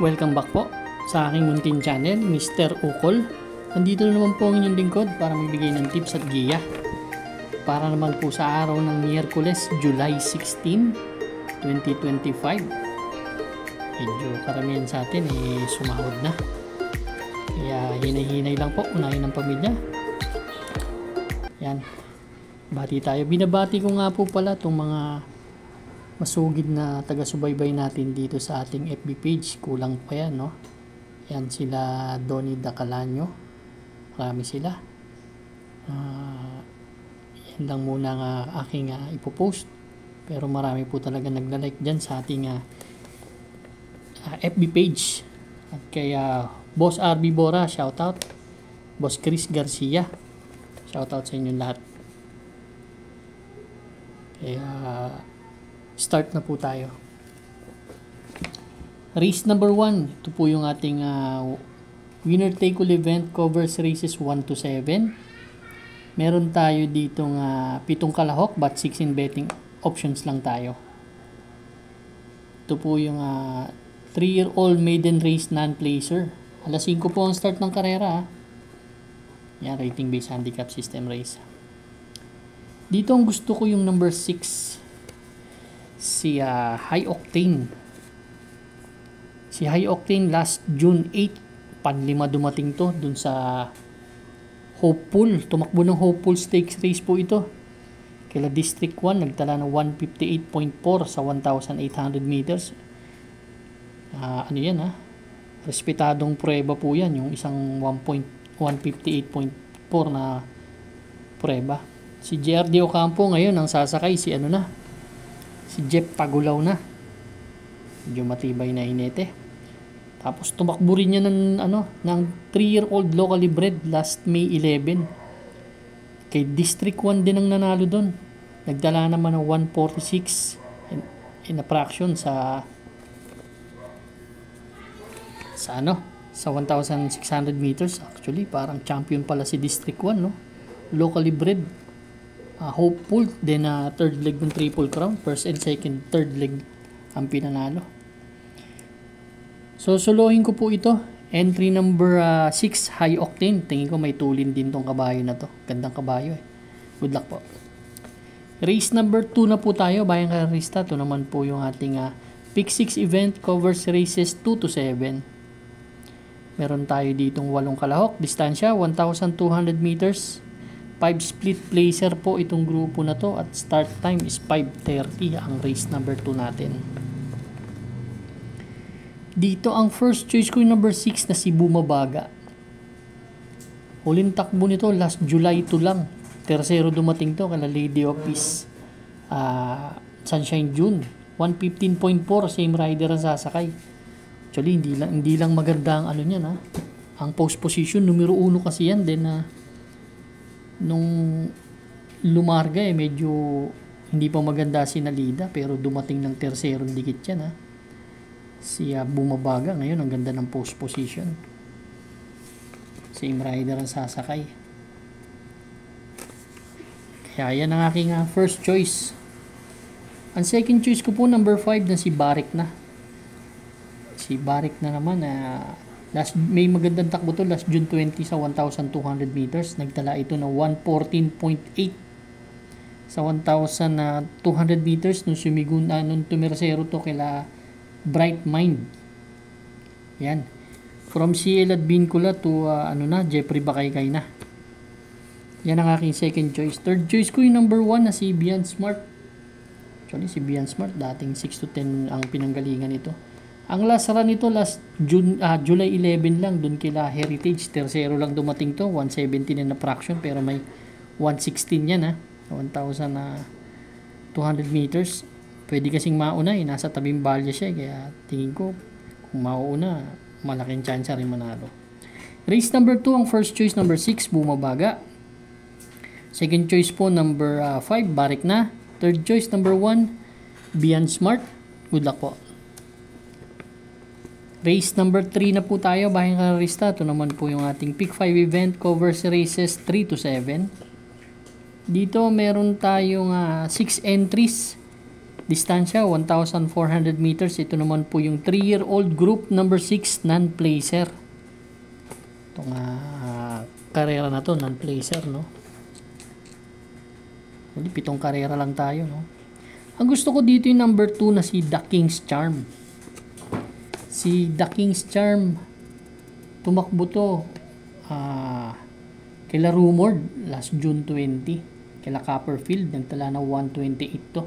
Welcome back po sa aking muntin channel, Mr. Ukol. Nandito na naman po ang inyong lingkod para magbigay ng tips at giya. Para naman po sa araw ng Miyerkules, July 16, 2025. Medyo karamihan sa atin sumahod na. Kaya hinay-hinay lang po, unahin ng pamilya. Yan. Bati tayo. Binabati ko nga po pala itong mga masugid na taga-subaybay natin dito sa ating FB page. Kulang pa yan, no? Yan sila Donnie Dacalanyo. Marami sila. Yan lang muna ang aking ipopost. Pero marami po talaga nagla-like dyan sa ating FB page. At kaya Boss RB Bora, shoutout. Boss Chris Garcia, shoutout sa inyong lahat. Kaya start na po tayo. Race number 1. Ito po yung ating winner take all event, covers races 1 to 7. Meron tayo ditong 7 kalahok but 6 in betting options lang tayo. Ito po yung 3-year-old maiden race non-placer. Alas 5 po ang start ng karera. Yan, rating based handicap system race. Dito ang gusto ko yung number 6. Si High Octane. Si High Octane last June 8, panlima dumating to dun sa Hopeful. Tumakbo ng Hopeful Stakes race po ito. Kila District 1, nagtala ng 158.4 sa 1,800 meters. Ano yan respetadong prueba po yan, yung isang 158.4 na prueba. Si JRD Ocampo ngayon ang sasakay si Jeff Pagulaw na. Medyo matibay na inete. Tapos tumakbo rin niya ng 3-year-old locally bred last May 11. Kay District 1 din ang nanalo doon. Nagdala naman ng 146 in a fraction sa 1,600 meters. Actually, parang champion pala si District 1, no? Locally bred. Hopeful, then third leg ng Triple Crown, first and second, third leg ang pinanalo. So solohin ko po ito, entry number 6, High Octane. Tingin ko may tulin din tong kabayo na to, gandang kabayo Good luck po. Race number 2 na po tayo, bayang karista. Ito naman po yung ating Pick 6 event, covers races 2 to 7. Meron tayo ditong 8 kalahok, distansya 1,200 meters. 5 split placer po itong grupo na to at start time is 5:30 ang race number 2 natin. Dito ang first choice ko yung number 6 na si Bumabaga. Huling takbo nito last July 2 lang. Tercero dumating to kala Lady of Peace Sunshine June. 115.4 same rider ang sasakay. Actually hindi lang maganda ang niyan Ang post position numero 1 kasi yan then nung lumarga medyo hindi pa maganda si Nalida pero dumating ng terserong dikit yan si Bumabaga ngayon ang ganda ng post position, same rider ang sasakay, kaya yan ang aking first choice. Ang second choice ko po number 5 na si Barik na naman may magandang takbo to last June 20 sa 1,200 meters. Nagtala ito ng 114.8 sa 1,200 meters nung nung tumersero to kila Bright Mind. Yan. From CL at Bincula to Jeffrey Bakaykay na. Yan ang aking second choice. Third choice ko yung number 1 na si Bian Smart. Actually si Bian Smart dating 6 to 10 ang pinanggalingan ito. Ang last run nito last July 11 lang dun kila Heritage. Tercero lang dumating to. 117 na fraction pero may 116 yan 1,200 meters. Pwede kasing mauna nasa tabing balya siya kaya tingin ko kung mauna malaking chance rin manalo. Race number 2 ang first choice number 6 Bumabaga. Second choice po number 5 Barik na. Third choice number 1 Bian Smart. Good luck po. Race number 3 na po tayo, bahing karista. Ito naman po yung ating Pick 5 event, covers races 3 to 7. Dito meron tayong 6 entries Distansya, 1,400 meters. Ito naman po yung 3-year-old group number 6 non-placer. Itong karera na to, non-placer, no? Hindi, 7 karera lang tayo, no? Ang gusto ko dito yung number 2 na si The King's Charm. Si The King's Charm, tumakbo to kila Rumored last June 20. Kila Copperfield, nagtala na 128 to.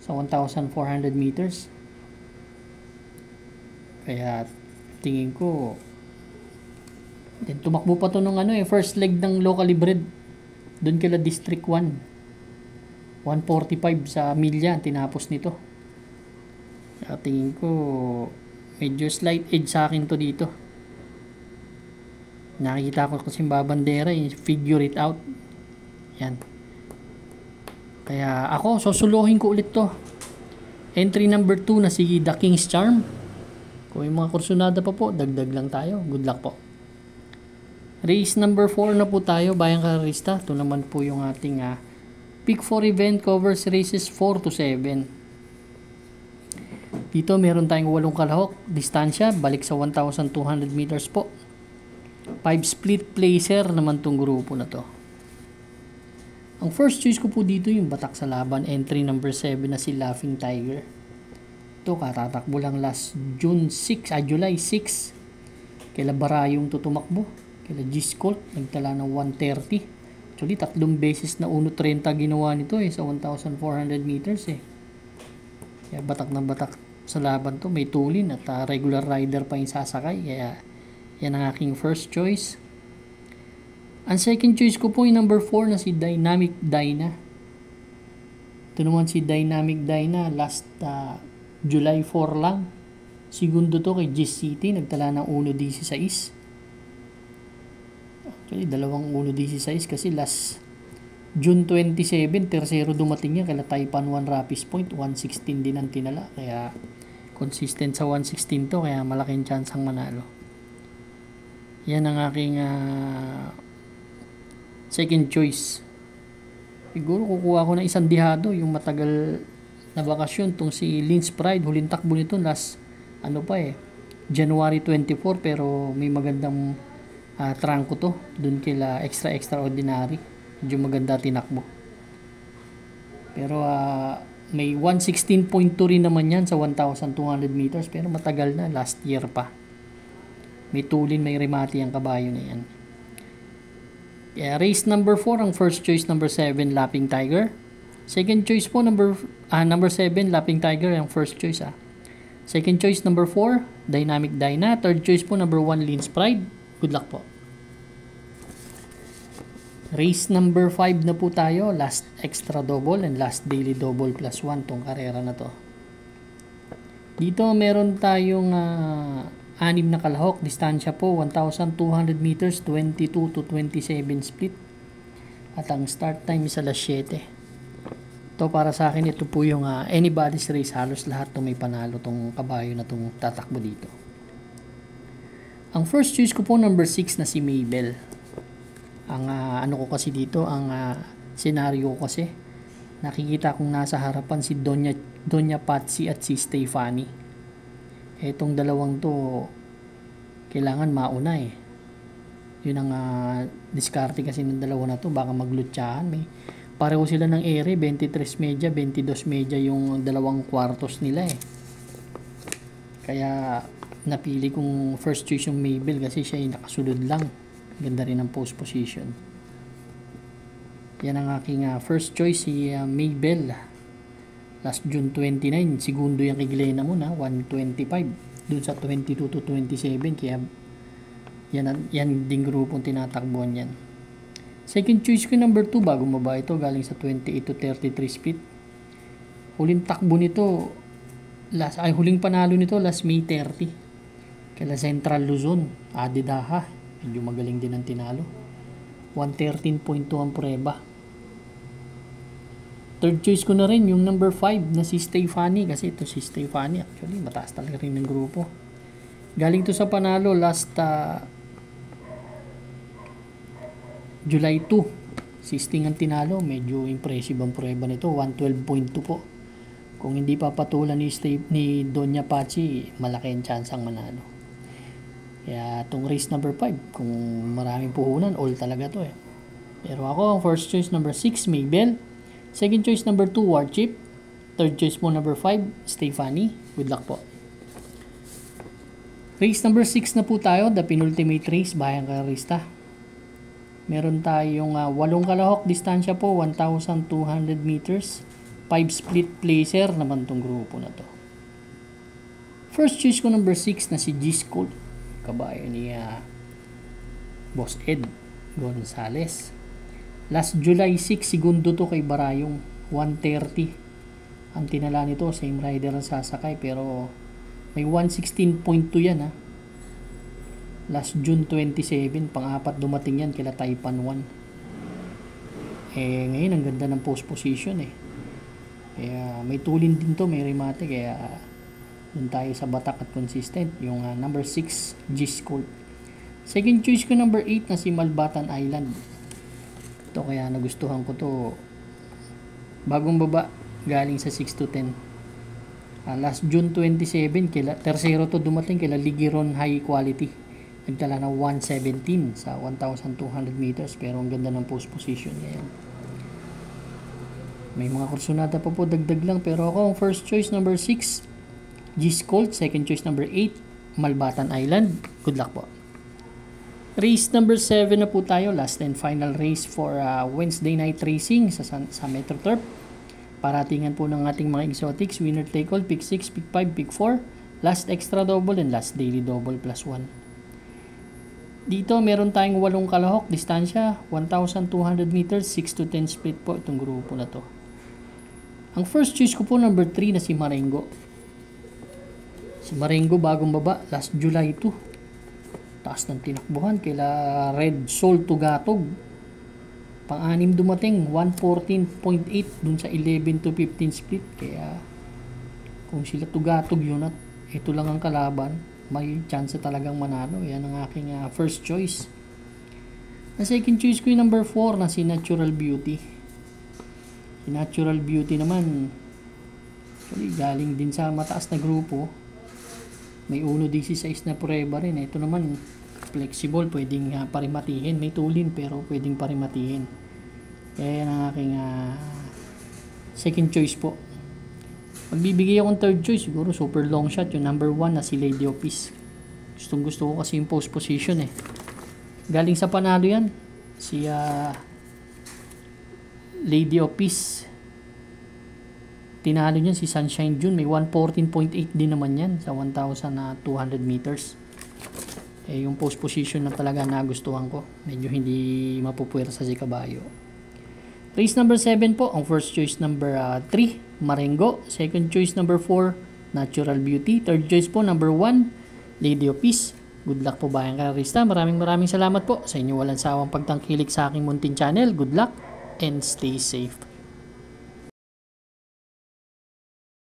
Sa 1,400 meters. Kaya tingin ko then tumakbo pa to nung first leg ng locally bred doon kila District 1. 145 sa milya tinapos nito. Kaya tingin ko medyo slight edge sa akin to dito. Nakikita ko kasi babandera, figure it out. Yan. Kaya ako, susuluhin ko ulit to. Entry number 2 na si The King's Charm. Kung yung mga kursunada pa po, dagdag lang tayo. Good luck po. Race number 4 na po tayo, Bayang Karerista. Ito naman po yung ating Pick 4 event, covers races 4 to 7. Dito meron tayong 8 kalahok. Distansya, balik sa 1,200 meters po. 5 split placer naman tong grupo na to. Ang first choice ko po dito yung batak sa laban, entry number 7 na si Laughing Tiger. Ito katatakbo lang last July 6. Kaila Barayong tutumakbo, kaila G-Scolt nagtala ng 130. Actually 3 beses na 1.30 ginawa nito sa 1,400 meters Kaya batak na batak sa laban to, may tulin at regular rider pa yung sasakay. Kaya yan ang aking first choice. Ang second choice ko po yung number 4 na si Dynamic Dyna. Ito naman si Dynamic Dyna last July 4 lang. Segundo to kay Gis City, nagtala ng 1.16. Actually, dalawang 1.16 kasi last June 27, tersero dumating niya kaya Taipan 1 Rapid Point, 1.16 din ang tinala. Kaya consistent sa 1.16 to, kaya malaking chance ang manalo. Yan ang aking second choice. Siguro kukuha ko na isang dihado, yung matagal na bakasyon, tong si Lynch Pride. Huling takbo nito last January 24, pero may magandang trangko to dun kila extraordinary. Medyo maganda tinakbo, pero may 116.2 rin naman yan sa 1,200 meters, pero matagal na, last year pa. May tulin, may remati ang kabayo na yan. Race number 4, ang first choice number 7, Laughing Tiger. Second choice po number 7, Laughing Tiger ang first choice Second choice number 4, Dynamic Dyna. Third choice po number 1, Lynch Pride. Good luck po. Race number 5 na po tayo, last extra double and last daily double plus 1 tong karera na to. Dito meron tayong 6 na kalahok. Distansya po 1,200 meters, 22 to 27 split. At ang start time is alas 7. Ito para sa akin, ito po yung anybody's race. Halos lahat to may panalo tong kabayo na tong tatakbo dito. Ang first choice ko po number 6 na si Mabel. Ang ano ko kasi dito, ang senaryo ko kasi nakikita kong nasa harapan si Doña Patsy at si Stefani. Etong dalawang to kailangan mauna Yun ang diskarte kasi ng dalawa na to, baka maglutsahan. Pareho sila ng ere, 23 media, 22 media yung dalawang kwartos nila Kaya napili kong first choice yung Mabel kasi siya yung nakasulod lang. Ganda rin ang post position. Yan ang aking first choice, si Mabel. Last June 29, segundo yung kay Glenna muna, 125. Dun sa 22 to 27, kaya yan din grupong tinatakbuhan yan. Second choice ko number 2, bago maba ito, galing sa 28 to 33 speed. Huling takbo nito, huling panalo nito last May 30. Kaya Central Luzon, Adidaha. Medyo magaling din ang tinalo. 113.2 ang prueba. Third choice ko na rin yung number 5 na si Stefani, kasi ito si Stefani actually mataas talaga rin ng grupo. Galing to sa panalo last July 2. 16 ang tinalo, medyo impressive ang prueba nito, 112.2 po. Kung hindi papatulan ni Doña Pachi, malaki ang chance ang manalo. Kaya itong race number 5, kung maraming puhunan, all talaga to eh. Pero ako, ang first choice number 6, Maybell. Second choice number 2, Warchip. Third choice mo number 5, Stephanie. Good luck po. Race number 6 na po tayo, the penultimate race, Bayang Karista. Meron tayong 8 kalahok, distansya po, 1,200 meters. 5 split placer naman tong grupo na to. First choice ko number 6 na si Gis Colt, kabayo ni Boss Ed Gonzales. Last July 6, segundo to kay Barayong, 130. Ang tinala nito, same rider ang sasakay, pero may 116.2 yan ha. Last June 27, pang-apat dumating yan kila Taipan 1. Ngayon ang ganda ng post position eh. Kaya may tulin din to, may remate, kaya dun tayo sa batak at consistent. Yung number 6, Gis Colt. Second choice ko number 8 na si Malbatan Island. Ito kaya nagustuhan ko to. Bagong baba, galing sa 6 to 10. Last June 27, tercero to dumating kila Ligiron High Quality. Nagtala ng 117 sa 1,200 meters, pero ang ganda ng post position ngayon. May mga kursunada pa po, dagdag lang, pero ako ang first choice number 6, Gis Colt. Second choice number 8, Malbatan Island. Good luck po. Race number 7 na po tayo, last and final race for Wednesday night racing sa Metro Turf. Paratingan po ng ating mga exotics, winner take all, pick 6, pick 5, pick 4, last extra double and last daily double plus 1. Dito meron tayong 8 kalahok, distansya 1,200 meters, 6 to 10 split po itong grupo na to. Ang first choice ko po number 3 na si Marengo. Si Marengo bagong baba, last July 2. Taas ng tinakbuhan kila Red Soul Tugatog. Pang-anim dumating, 114.8 dun sa 11 to 15 split. Kaya kung sila Tugatog yun at ito lang ang kalaban, may chance talagang manalo. Yan ang aking first choice. Ang second choice ko yung number 4 na si Natural Beauty. Si Natural Beauty naman, actually, galing din sa mataas na grupo. May 1.16 na prueba rin. Ito naman, flexible, pwedeng parimatihin. May tulin, pero pwedeng parimatihin. Kaya yan ang aking second choice po. Magbibigay akong third choice, siguro super long shot, yung number 1 na si Lady of Peace. Gustong gusto ko kasi yung post position eh. Galing sa panalo yan, si Lady of Peace. Tinalo niyan si Sunshine June, may 114.8 din naman yan sa 1,200 meters. Yung post position na talaga nagustuhan ko. Medyo hindi mapupuwersa si kabayo. Race number 7 po, ang first choice number 3, Marengo. Second choice number 4, Natural Beauty. Third choice po number 1, Lady of Peace. Good luck po Bayang Karista. Maraming salamat po sa inyo walang sawang pagtangkilik sa aking munting channel. Good luck and stay safe.